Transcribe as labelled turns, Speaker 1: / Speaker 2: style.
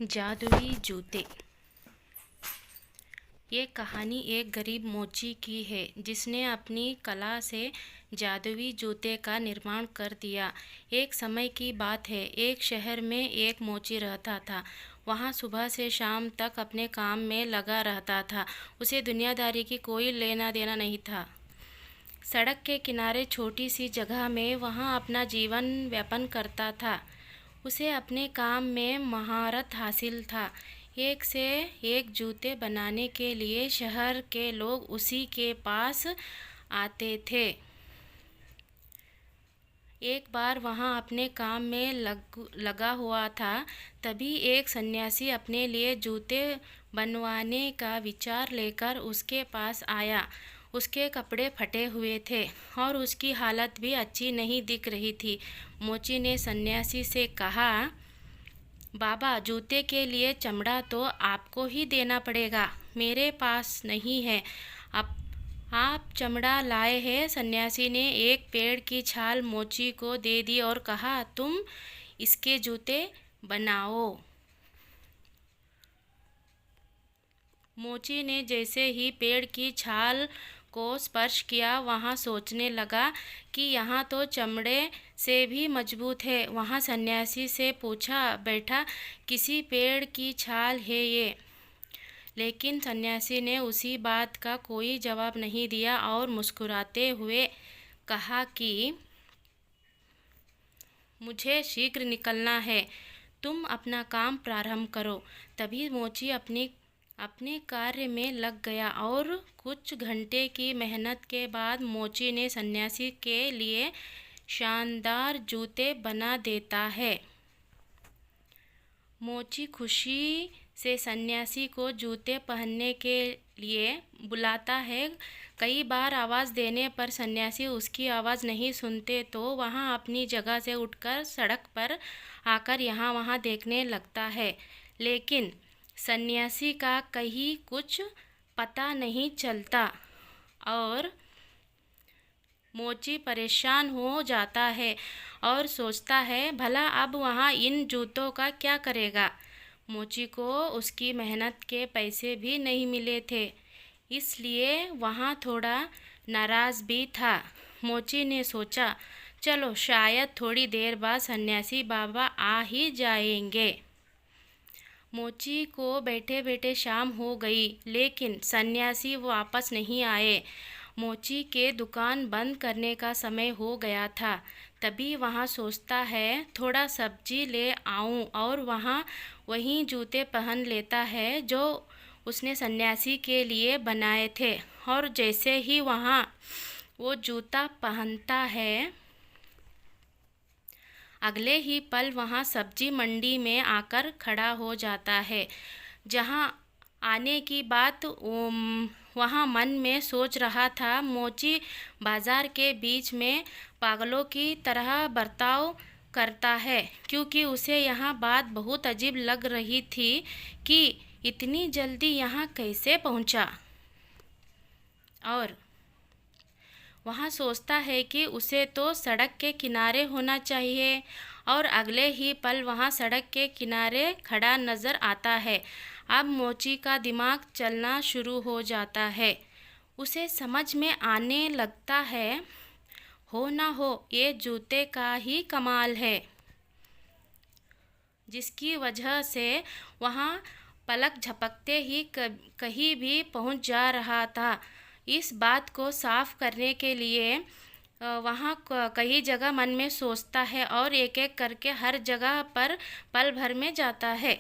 Speaker 1: जादुई जूते। ये कहानी एक गरीब मोची की है जिसने अपनी कला से जादुई जूते का निर्माण कर दिया। एक समय की बात है, एक शहर में एक मोची रहता था। वहाँ सुबह से शाम तक अपने काम में लगा रहता था। उसे दुनियादारी की कोई लेना देना नहीं था। सड़क के किनारे छोटी सी जगह में वहाँ अपना जीवन यापन करता था। उसे अपने काम में महारत हासिल था। एक से एक जूते बनाने के लिए शहर के लोग उसी के पास आते थे। एक बार वहाँ अपने काम में लगा हुआ था, तभी एक सन्यासी अपने लिए जूते बनवाने का विचार लेकर उसके पास आया। उसके कपड़े फटे हुए थे और उसकी हालत भी अच्छी नहीं दिख रही थी। मोची ने सन्यासी से कहा, बाबा, जूते के लिए चमड़ा तो आपको ही देना पड़ेगा, मेरे पास नहीं है। अब आप चमड़ा लाए हैं? सन्यासी ने एक पेड़ की छाल मोची को दे दी और कहा, तुम इसके जूते बनाओ। मोची ने जैसे ही पेड़ की छाल को स्पर्श किया, वहाँ सोचने लगा कि यहाँ तो चमड़े से भी मजबूत है। वहाँ सन्यासी से पूछा, बेटा, किसी पेड़ की छाल है ये? लेकिन सन्यासी ने उसी बात का कोई जवाब नहीं दिया और मुस्कुराते हुए कहा कि मुझे शीघ्र निकलना है, तुम अपना काम प्रारंभ करो। तभी मोची अपने कार्य में लग गया और कुछ घंटे की मेहनत के बाद मोची ने सन्यासी के लिए शानदार जूते बना देता है। मोची खुशी से सन्यासी को जूते पहनने के लिए बुलाता है। कई बार आवाज़ देने पर सन्यासी उसकी आवाज़ नहीं सुनते तो वहाँ अपनी जगह से उठकर सड़क पर आकर यहाँ वहाँ देखने लगता है, लेकिन सन्यासी का कहीं कुछ पता नहीं चलता और मोची परेशान हो जाता है और सोचता है, भला अब वहाँ इन जूतों का क्या करेगा। मोची को उसकी मेहनत के पैसे भी नहीं मिले थे, इसलिए वहाँ थोड़ा नाराज़ भी था। मोची ने सोचा, चलो शायद थोड़ी देर बाद सन्यासी बाबा आ ही जाएंगे। मोची को बैठे बैठे शाम हो गई, लेकिन सन्यासी वापस नहीं आए। मोची के दुकान बंद करने का समय हो गया था। तभी वहाँ सोचता है, थोड़ा सब्जी ले आऊँ और वहीं जूते पहन लेता है जो उसने सन्यासी के लिए बनाए थे। और जैसे ही वहाँ वो जूता पहनता है, अगले ही पल वहाँ सब्जी मंडी में आकर खड़ा हो जाता है। जहाँ आने की बात वहाँ मन में सोच रहा था, मोची बाजार के बीच में पागलों की तरह बर्ताव करता है, क्योंकि उसे यह बात बहुत अजीब लग रही थी कि इतनी जल्दी यहाँ कैसे पहुँचा। और वहाँ सोचता है कि उसे तो सड़क के किनारे होना चाहिए, और अगले ही पल वहाँ सड़क के किनारे खड़ा नज़र आता है। अब मोची का दिमाग चलना शुरू हो जाता है। उसे समझ में आने लगता है, हो ना हो ये जूते का ही कमाल है, जिसकी वजह से वहाँ पलक झपकते ही कहीं भी पहुँच जा रहा था। इस बात को साफ करने के लिए वहाँ कई जगह मन में सोचता है और एक एक करके हर जगह पर पल भर में जाता है।